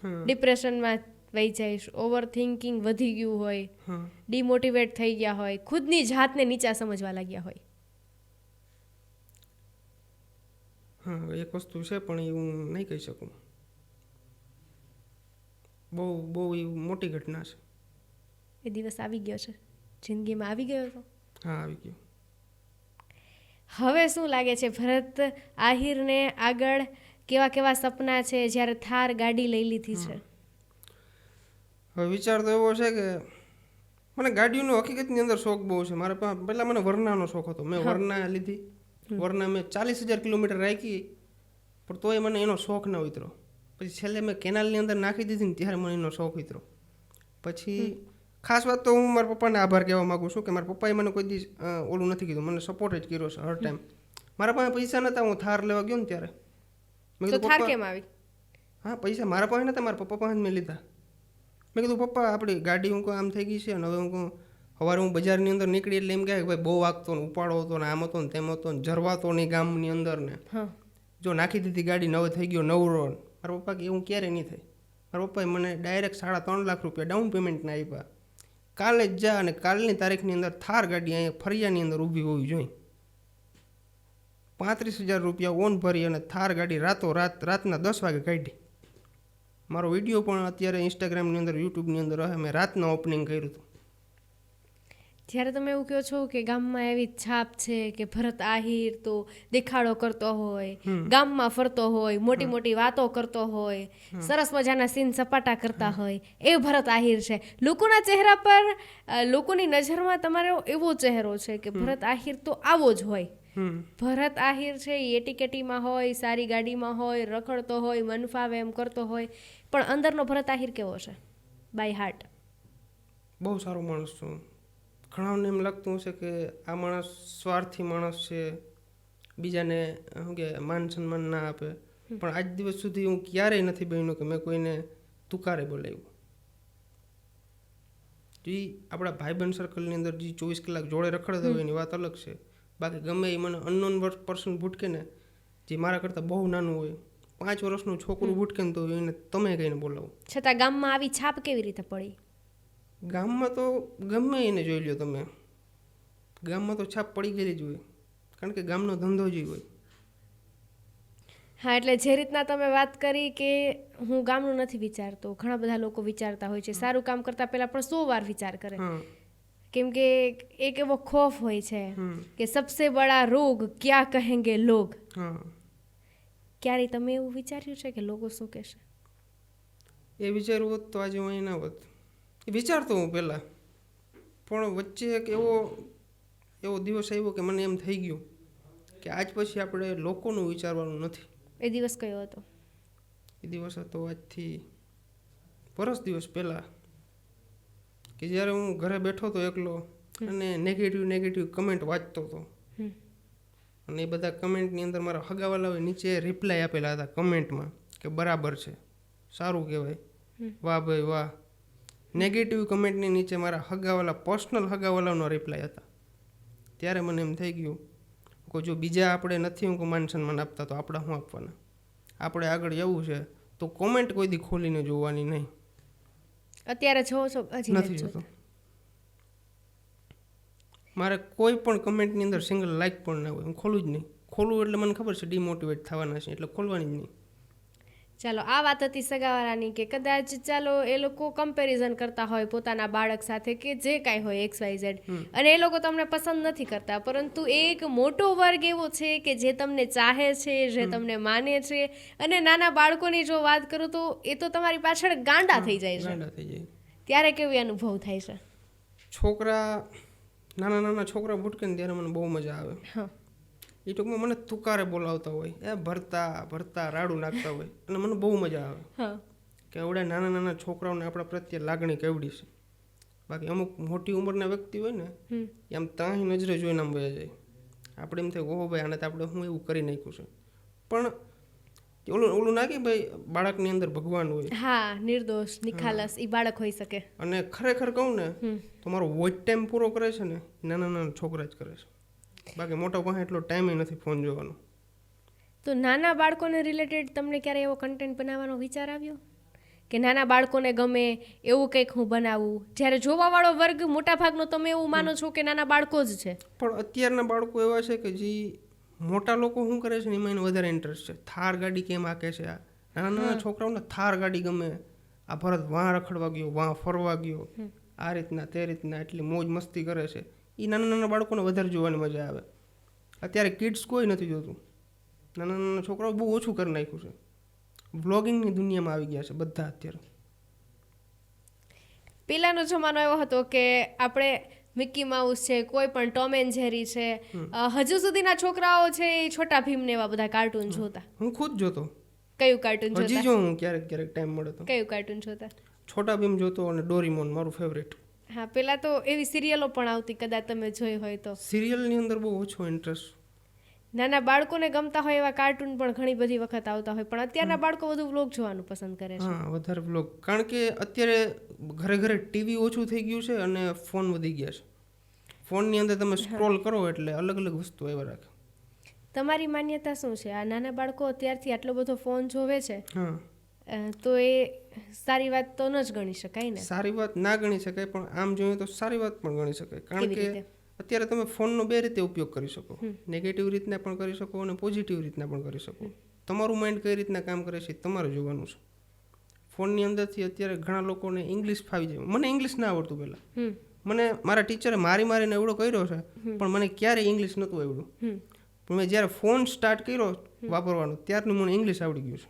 હા ડિપ્રેશનમાં વહી જઈશ, ઓવર થિંકિંગ વધી ગયું હોય, હા ડિમોટિવેટ થઈ ગયા હોય, ખુદની જાતને નીચા સમજવા લાગ્યા હોય? હા, એક વસ્તુ છે પણ એ હું નહીં કહી શકું. બહુ બહુ એ મોટી ઘટના છે. એ દિવસ આવી ગયો છે, જિંદગીમાં આવી ગયો હતો. હા, આવી ગયું. હવે શું લાગે છે ભરત આહિરને આગળ કેવા કેવા સપના છે જ્યારે થાર ગાડી લઈ લીધી છે? હવે વિચાર તો એવો છે કે મને ગાડીઓનો હકીકતની અંદર શોખ બહુ છે. મારે પહેલાં મને વરનાનો શોખ હતો. મેં વરના લીધી. વરના મેં 40,000 કિલોમીટર રાખી પણ તોય મને એનો શોખ ન ઉતરો. પછી છેલ્લે મેં કેનાલની અંદર નાખી દીધી ને ત્યારે મને એનો શોખ ઉતરો. પછી ખાસ વાત તો હું મારા પપ્પાને આભાર કહેવા માગું છું કે મારા પપ્પાએ મને કોઈ દિવસ ઓલું નથી કીધું, મને સપોર્ટ જ કર્યો છે હર ટાઈમ. મારા પાસે પૈસા નહોતા, હું થાર લેવા ગયો ને ત્યારે મેં તો કીધું થાર પપ્પા, કેમ આવી? હા પૈસા મારા પાસે નહોતા, મારા પપ્પા પાસે જ મેં લીધા. મેં કીધું પપ્પા આપણી ગાડી હું આમ થઈ ગઈ છે અને હવે હું સવારે હું બજારની અંદર નીકળી એટલે એમ કહે કે ભાઈ બહુ વાગતો ને ઉપાડો હતો ને આમ હતો ને તેમ હતો ને જરવાતો નહીં ગામની અંદર ને જો નાખી દીધી ગાડી નવો થઈ ગયો નવરો. મારા પપ્પા કે એવું ક્યારે નહીં થાય. મારા પપ્પાએ મને ડાયરેક્ટ 3.5 લાખ રૂપિયા ડાઉન પેમેન્ટના આપ્યા. કાલે જ જા અને કાલની તારીખની અંદર થાર ગાડી અહીંયા ફરિયાની અંદર ઊભી હોવી જોઈએ. 35,000 રૂપિયા ઓન ભરી અને થાર ગાડી રાતના 10 વાગે કાઢી. મારો વિડીયો પણ અત્યારે ઇન્સ્ટાગ્રામની અંદર યુટ્યુબની અંદર હે. મેં રાતના ઓપનિંગ કર્યું હતું. જ્યારે તમે એવું કહો છો કે ગામમાં એવી છાપ છે કે ભરત આહિર તો દેખાડો કરતો હોય, ગામમાં ફરતો હોય, મોટી મોટી વાતો કરતો હોય, સરસ મજાના સીન સપાટા કરતા હોય, એ ભરત આહિર છે. લોકોના ચહેરા પર, લોકોની નજરમાં તમારો એવો ચહેરો છે કે ભરત આહિર તો આવો જ હોય. ભરત આહિર છે એ એટીકેટીમાં હોય, સારી ગાડીમાં હોય, રખડતો હોય, મન ફાવે એમ કરતો હોય, પણ અંદરનો ભરત આહિર કેવો છે બાય હાર્ટ? બહુ સારો માણસ છું. ઘણાને એમ લાગતું હશે કે આ માણસ સ્વાર્થી માણસ છે, બીજાને શું કે માન સન્માન ના આપે, પણ આજ દિવસ સુધી હું ક્યારેય નથી બન્યું કે મેં કોઈને તુકારે બોલાવ્યું. જે આપણા ભાઈબંધ સર્કલની અંદર જે 24 કલાક જોડે રખડતા હોય એની વાત અલગ છે. બાકી ગમે એ મને અનનોન પર્સન ભૂટકે ને જે મારા કરતાં બહુ નાનું હોય, 5 વર્ષનું છોકરું ભૂટકે ને તો એને તમે કહીને બોલાવો. છતાં ગામમાં આવી છાપ કેવી રીતે પડી? ગામમાં તો ગમે એને જોઈ લ્યો તમે, ગામમાં તો છાપ પડી ગયેલી જ હોય, કારણ કે ગામનો ધંધો જ હોય. હા, એટલે જે રીતના તમે વાત કરી કે હું ગામનું નથી વિચારતો, ઘણા બધા લોકો વિચારતા હોય છે, સારું કામ કરતા પહેલા પણ 100 વાર વિચાર કરે, કેમ કે એક એવો ખોફ હોય છે કે સબસે બડા રોગ ક્યાં કહેંગે લોગ. ક્યારે તમે એવું વિચાર્યું છે કે લોકો શું કહેશે? એ વિચારવું હોત તો આજે હું અહીં ના હોત. એ વિચારતો હું પહેલાં, પણ વચ્ચે એક એવો દિવસ આવ્યો કે મને એમ થઈ ગયું કે આજ પછી આપણે લોકોનું વિચારવાનું નથી. એ દિવસ કયો હતો? એ દિવસ હતો આજથી વરસ દિવસ પહેલાં, કે જ્યારે હું ઘરે બેઠો હતો એકલો અને નેગેટિવ કમેન્ટ વાંચતો હતો. અને એ બધા કમેન્ટની અંદર મારા હગાવાલાઓએ નીચે રિપ્લાય આપેલા હતા કમેન્ટમાં કે બરાબર છે, સારું કહેવાય, વાહ ભાઈ વાહ. નેગેટિવ કમેન્ટની નીચે મારા હગાવાલા, પર્સનલ હગાવાલાનો રિપ્લાય હતા. ત્યારે મને એમ થઈ ગયું કે જો બીજા આપણે નથી હું માન સન્માન આપતા તો આપણે શું આપવાના? આપણે આગળ જવું છે તો કોમેન્ટ કોઈ દી ખોલીને જોવાની નહીં. અત્યારે જોવો છો? નથી જોતો. મારે કોઈ પણ કમેન્ટની અંદર સિંગલ લાઇક પણ ના હોય, હું ખોલું જ નહીં. ખોલું એટલે મને ખબર છે ડિમોટિવેટ થવાના છે, એટલે ખોલવાની જ નહીં. ચાલો આ વાત હતી સગાવાળાની કે કદાચ ચાલો એ લોકો કમ્પેરિઝન કરતા હોય પોતાના બાળક સાથે કે જે કાંઈ હોય XYZ અને એ લોકો તમને પસંદ નથી કરતા, પરંતુ એક મોટો વર્ગ એવો છે કે જે તમને ચાહે છે, જે તમને માને છે. અને નાના બાળકોની જો વાત કરું તો એ તો તમારી પાછળ ગાંડા થઈ જાય છે. ગાંડા થઈ જાય. ત્યારે કેવી અનુભવ થાય છે? છોકરા નાના નાના છોકરા ભૂટકે ને ત્યારે મને બહુ મજા આવે. હા, એ ટૂંકમાં મને તુકારે બોલાવતા હોય, ભરતા ભરતા રાડું નાખતા હોય અને મને બહુ મજા આવે હા, કે આવડે નાના નાના છોકરાઓને આપણા પ્રત્યે લાગણી કેવડી છે. બાકી અમુક મોટી ઉંમરના વ્યક્તિ હોય ને એ આમ ત્રાહી નજરે જોઈને આમ વયા જાય. આપણે એમ થાય ઓહો ભાઈ આને તો આપણે હું એવું કરી નાખ્યું છે. પણ ઓલું ઓલું નાખી ભાઈ બાળકની અંદર ભગવાન હોય. હા, નિર્દોષ નિખાલસ એ બાળક હોઈ શકે. અને ખરેખર કહું ને તો મારો વોચ ટાઈમ પૂરો કરે છે ને નાના નાના છોકરા જ કરે છે. બાકી મોટા પાસે એટલો ટાઈમ નથી ફોન જોવાનો. તો નાના બાળકોને રિલેટેડ તમને ક્યારે એવો કન્ટેન્ટ બનાવવાનો વિચાર આવ્યો કે નાના બાળકોને ગમે એવું કંઈક હું બનાવું, જ્યારે જોવાવાળો વર્ગ મોટાભાગનો તમે એવું માનો છો કે નાના બાળકો જ છે? પણ અત્યારના બાળકો એવા છે કે જે મોટા લોકો શું કરે છે ને એમાં એને વધારે ઇન્ટરેસ્ટ છે. થાર ગાડી કેમ હાકે છે, આ નાના નાના છોકરાઓને થાર ગાડી ગમે. આ ભરત વાં રખડવા ગયો, વાં ફરવા ગયો, આ રીતના તે રીતના એટલી મોજ મસ્તી કરે છે. એ નાના નાના બાળકોને વધારે જોવાની મજા આવે. અત્યારે કિડ્સ કોઈ નથી જોતું. નાના નાના છોકરાઓ બહુ ઓછું કરી નાખ્યું છે. વ્લોગિંગની દુનિયામાં આવી ગયા છે બધા અત્યારે. પહેલાંનો જમાનો એવો હતો કે આપણે મિકી માઉસ છે, કોઈ પણ ટોમ એન્ડ જેરી છે, હજુ સુધીના છોકરાઓ છે એ છોટા ભીમ ને એવા બધા કાર્ટૂન જોતા. હું ખુદ જોતો. કયું કાર્ટૂન હજી જોતા? જો હું ક્યારેક ક્યારેક ટાઈમ મળે તો. કયું કાર્ટૂન જોતા? છોટા ભીમ જોતો અને ડોરીમોન મારું ફેવરેટ. હા, પહેલાં તો એવી સિરિયલો પણ આવતી, કદાચ તમે જોઈ હોય તો. સિરિયલની અંદર બહુ ઓછો ઇન્ટરેસ્ટ. નાના બાળકોને ગમતા હોય એવા કાર્ટૂન પણ ઘણી બધી વખત આવતા હોય, પણ અત્યારના બાળકો બધું વ્લોગ જોવાનું પસંદ કરે છે. હા, વધારે વ્લોગ. કારણ કે અત્યારે ઘરે ઘરે ટીવી ઓછું થઈ ગયું છે અને ફોન વધી ગયા છે. ફોનની અંદર તમે સ્ક્રોલ કરો એટલે અલગ અલગ વસ્તુ આવ્યા રાખે. તમારી માન્યતા શું છે? આ નાના બાળકો અત્યારથી આટલો બધો ફોન જોવે છે, હા, તો એ સારી વાત તો ન જ ગણી શકાય ને? સારી વાત ના ગણી શકાય, પણ આમ જોઈએ તો સારી વાત પણ ગણી શકાય. કારણ કેવી કે રીતે? અત્યારે તમે ફોનનો બે રીતે ઉપયોગ કરી શકો. નેગેટિવ રીતના પણ કરી શકો અને પોઝિટિવ રીતના પણ કરી શકો. તમારું માઇન્ડ કઈ રીતના કામ કરે છે તમારે જોવાનું છે. ફોનની અંદરથી અત્યારે ઘણા લોકોને ઇંગ્લિશ ફાવી જાય. મને ઇંગ્લિશ ના આવડતું પહેલાં. મને મારા ટીચરે મારીને એવડો કર્યો છે, પણ મને ક્યારેય ઇંગ્લિશ નહોતું આવડ્યું. પણ મેં જ્યારે ફોન સ્ટાર્ટ કર્યો વાપરવાનો ત્યારનું મને ઇંગ્લિશ આવડી ગયું છે.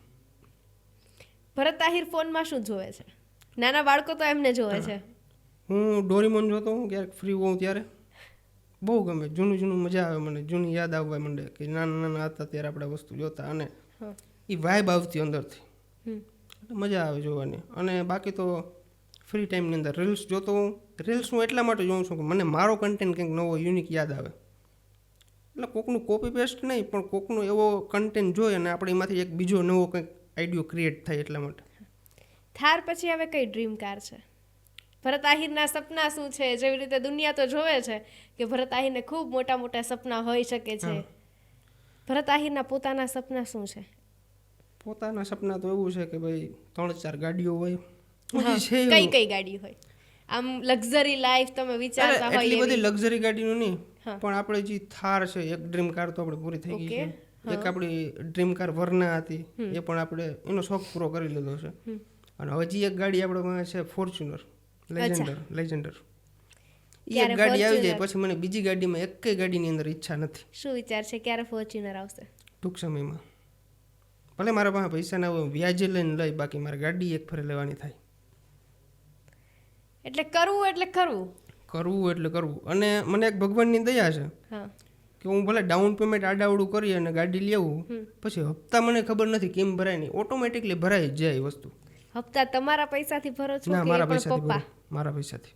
ભરત આહિર ફોનમાં શું જોવે છે? નાના બાળકો તો એમને જોવે છે. હું ડોરીમોન જોતો હું ક્યારેક ફ્રી હોઉં ત્યારે. બહુ ગમે. જૂનું મજા આવે મને. જૂની યાદ આવવા માંડે કે નાના નાના હતા ત્યારે આપણે વસ્તુ જોતા અને એ વાઇબ આવતી અંદરથી. મજા આવે જોવાની. અને બાકી તો ફ્રી ટાઈમની અંદર રીલ્સ જોતો હું. રીલ્સ હું એટલા માટે જોઉં છું કે મને મારો કન્ટેન્ટ કંઈક નવો યુનિક યાદ આવે. એટલે કોકનું કોપી પેસ્ટ નહીં, પણ કોકનો એવો કન્ટેન્ટ જોઈએ અને આપણે એમાંથી એક બીજો નવો કંઈક આઈડિયો ક્રિએટ થાય એટલા માટે. થાર પછી હવે કઈ ડ્રીમ કાર છે? ભરત આહિરના સપના શું છે? જેવી રીતે દુનિયા તો જોવે છે કે ભરત આહિરને ખૂબ મોટા મોટા સપના હોઈ શકે છે, ભરત આહિરના પોતાના સપના શું છે? પોતાના સપના તો એવું છે કે ભાઈ 3-4 ગાડીઓ હોય. કઈ ગાડી હોય? આમ લક્ઝરી લાઈફ તમે વિચારતા હોય એટલી બધી લક્ઝરી ગાડીનું નહીં, પણ આપણે જે થાર છે એક ડ્રીમ કાર તો આપણે પૂરી થઈ ગઈ છે. એક આપણી ડ્રીમ કાર વર્ના હતી, એ પણ આપણે એનો શોખ પૂરો કરી લીધો છે. અને હજી એક ગાડી આપણે પાસે છે ફોર્ચ્યુનર લેજેન્ડર. એ એક ગાડી આવી જાય પછી મને બીજી ગાડીમાં એકેય ગાડીની અંદર ઈચ્છા નથી. શું વિચાર છે ક્યારે ફોર્ચ્યુનર આવશે? ટૂંક સમયમાં. ભલે મારા પાસે પૈસા ના હોય વ્યાજે લઈને લઈ, બાકી મારે ગાડી એક ફરે લેવાની થાય. એટલે કરવું. અને મને એક ભગવાનની દયા છે કે હું ભલે ડાઉન પેમેન્ટ આડાવડું કરી અને ગાડી લેવું, પછી હપ્તા મને ખબર નથી કેમ ભરાય નહીં, ઓટોમેટિકલી ભરાઈ જાય વસ્તુ. હપ્તા તમારા પૈસાથી ભરો છો? ના, મારા પૈસાથી.